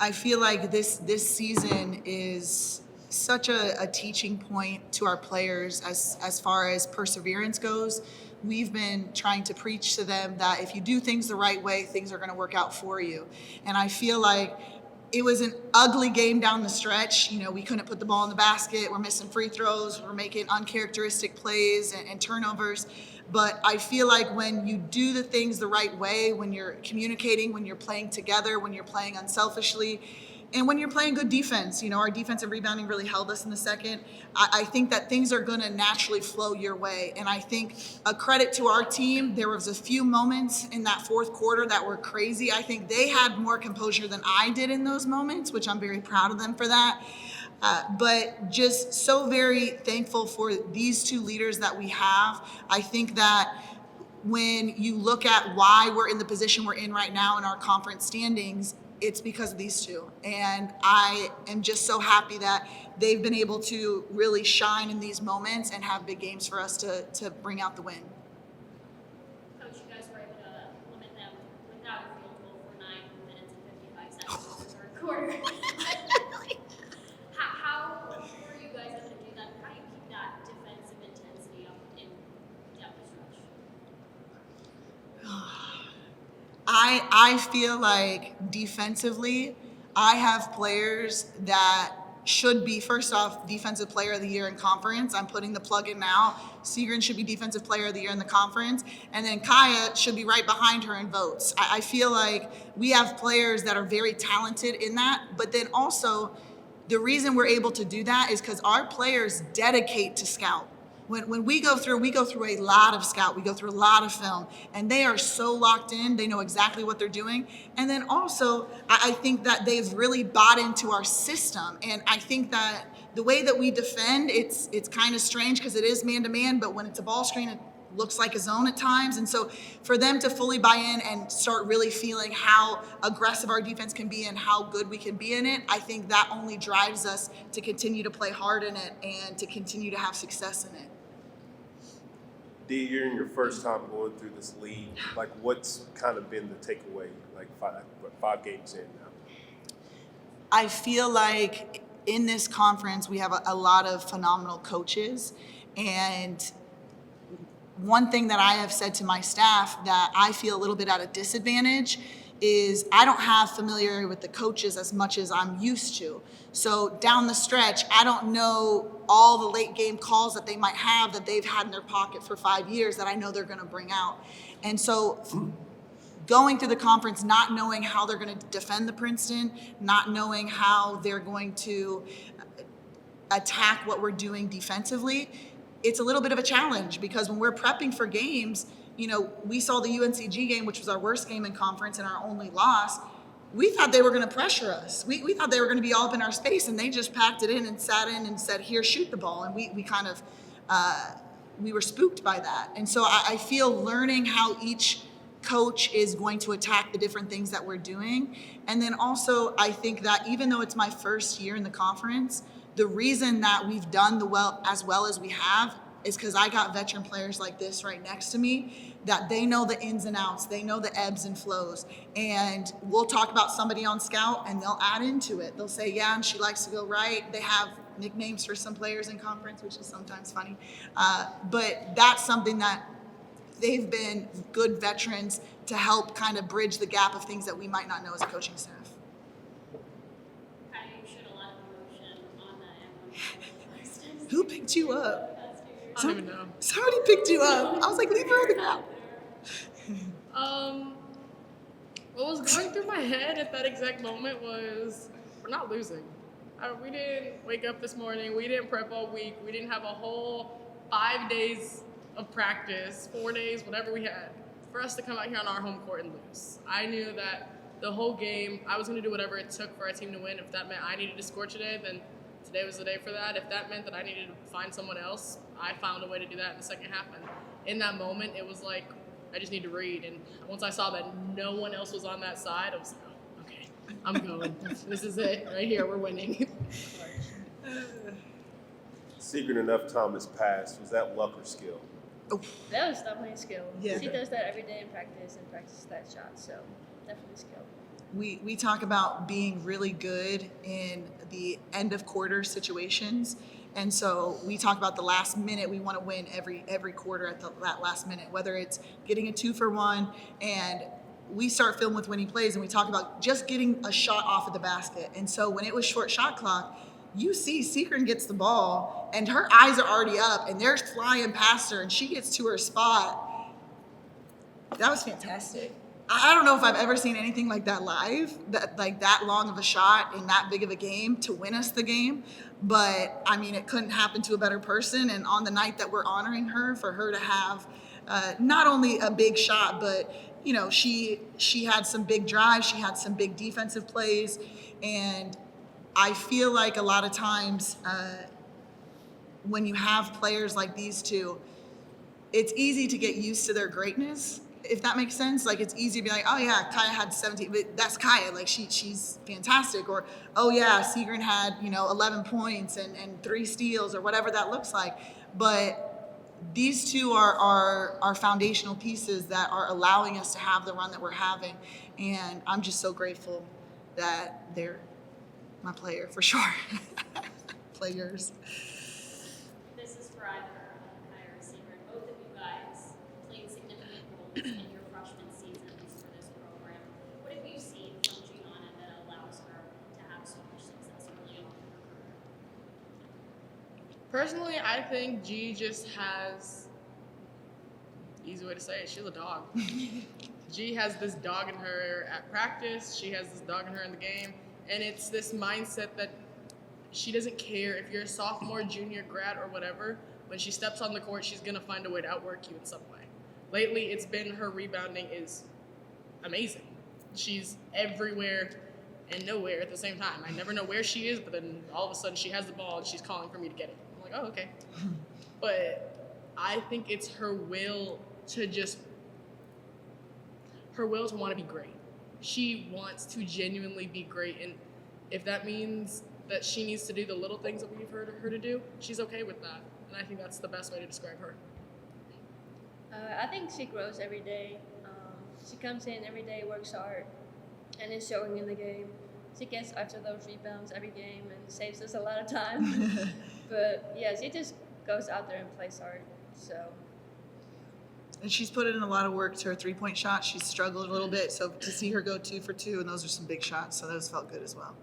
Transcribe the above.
I feel like this season is such a teaching point to our players as far as perseverance goes. We've been trying to preach to them that if you do things the right way, things are going to work out for you. And I feel like it was an ugly game down the stretch. You know, we couldn't put the ball in the basket. We're missing free throws. We're making uncharacteristic plays and turnovers. But I feel like when you do the things the right way, when you're communicating, when you're playing together, when you're playing unselfishly, and when you're playing good defense, you know, our defensive rebounding really held us in the second. I think that things are going to naturally flow your way. And I think a credit to our team, there was a few moments in that fourth quarter that were crazy. I think they had more composure than I did in those moments, which I'm very proud of them for that. But just so very thankful for these two leaders that we have. I think that when you look at why we're in the position we're in right now in our conference standings, it's because of these two. And I am just so happy that they've been able to really shine in these moments and have big games for us to bring out the win. Coach, you guys were able to limit them without a field goal for 9 minutes and 55 seconds in the third quarter. How were you guys able to do that? How do you keep that defensive intensity up in down the stretch? I feel like defensively, I have players that should be, first off, Defensive Player of the Year in conference. I'm putting the plug in now. Sigrun should be Defensive Player of the Year in the conference. And then Caia should be right behind her in votes. I feel like we have players that are very talented in that. But then also, the reason we're able to do that is because our players dedicate to scout. When we go through a lot of scout, we go through a lot of film, and they are so locked in, they know exactly what they're doing. And then also, I think that they've really bought into our system. And I think that the way that we defend, it's kind of strange because it is man-to-man, but when it's a ball screen, it looks like a zone at times. And so for them to fully buy in and start really feeling how aggressive our defense can be and how good we can be in it, I think that only drives us to continue to play hard in it and to continue to have success in it. Dee, you're in your first time going through this league. Like, what's kind of been the takeaway, like five games in now? I feel like in this conference, we have a lot of phenomenal coaches. And one thing that I have said to my staff that I feel a little bit at a disadvantage is I don't have familiarity with the coaches as much as I'm used to. So down the stretch, I don't know all the late game calls that they might have that they've had in their pocket for 5 years that I know they're going to bring out. And so going through the conference, not knowing how they're going to defend the Princeton, not knowing how they're going to attack what we're doing defensively, it's a little bit of a challenge because when we're prepping for games, you know, we saw the UNCG game, which was our worst game in conference and our only loss. We thought they were going to pressure us. We thought they were going to be all up in our space, and they just packed it in and sat in and said, here, shoot the ball. And we kind of, we were spooked by that. And so I feel learning how each coach is going to attack the different things that we're doing. And then also, I think that even though it's my first year in the conference, the reason that we've done as well as we have is because I got veteran players like this right next to me that they know the ins and outs, they know the ebbs and flows. And we'll talk about somebody on scout and they'll add into it. They'll say, yeah, and she likes to go right. They have nicknames for some players in conference, which is sometimes funny. But that's something that they've been good veterans to help kind of bridge the gap of things that we might not know as a coaching staff. Caia, you showed a lot of emotion on that M1. Who picked you up? I don't even know. Somebody picked you up. I was like, leave her on the ground. What was going through my head at that exact moment was, we're not losing. We didn't wake up this morning. We didn't prep all week. We didn't have a whole 5 days of practice, 4 days, whatever we had, for us to come out here on our home court and lose. I knew that the whole game, I was going to do whatever it took for our team to win. If that meant I needed to score today, then today was the day for that. If that meant that I needed to find someone else, I found a way to do that in the second half. And in that moment, it was like, I just need to read. And once I saw that no one else was on that side, I was like, oh, okay, I'm going. This is it right here. We're winning. Sigrun, enough time has passed. Was that luck or skill? That was definitely skill. Yeah. She does that every day in practice and practices that shot, so definitely skill. we talk about being really good in the end of quarter situations. And so we talk about the last minute. We want to win every quarter at that last minute, whether it's getting a 2-for-1, and we start film with winning plays, and we talk about just getting a shot off of the basket. And so when it was short shot clock, you see Sigrun gets the ball and her eyes are already up and they're flying past her and she gets to her spot. That was fantastic. I don't know if I've ever seen anything like that live, that long of a shot in that big of a game to win us the game. But I mean, it couldn't happen to a better person. And on the night that we're honoring her, for her to have not only a big shot, but she had some big drives, she had some big defensive plays, and I feel like a lot of times when you have players like these two, it's easy to get used to their greatness, if that makes sense. Like, it's easy to be like, oh yeah, Caia had 17, but that's Caia, like she's fantastic. Or, oh yeah, Sigrun had 11 points and 3 steals, or whatever that looks like. But these two are foundational pieces that are allowing us to have the run that we're having, and I'm just so grateful that they're my player for sure. Players. This is for either Caia or Sigrun. Both of you guys played significant roles in your freshman seasons for this program. What have you seen from Gianna that allows her to have so much success early on in her career? Personally, I think G just has, easy way to say it, she's a dog. G has this dog in her at practice. She has this dog in her in the game. And it's this mindset that she doesn't care if you're a sophomore, junior, grad, or whatever. When she steps on the court, she's going to find a way to outwork you in some way. Lately, it's been her rebounding is amazing. She's everywhere and nowhere at the same time. I never know where she is, but then all of a sudden she has the ball and she's calling for me to get it. I'm like, oh, okay. But I think it's her will to want to be great. She wants to genuinely be great, and if that means that she needs to do the little things that we've heard her to do, she's okay with that. And I think that's the best way to describe her. I think she grows every day. She comes in every day, works hard, and is showing in the game. She gets after those rebounds every game and saves us a lot of time. But yeah, she just goes out there and plays hard. So. And she's put in a lot of work to her 3-point shot. She's struggled a little bit, so to see her go 2 for 2, and those are some big shots, so those felt good as well.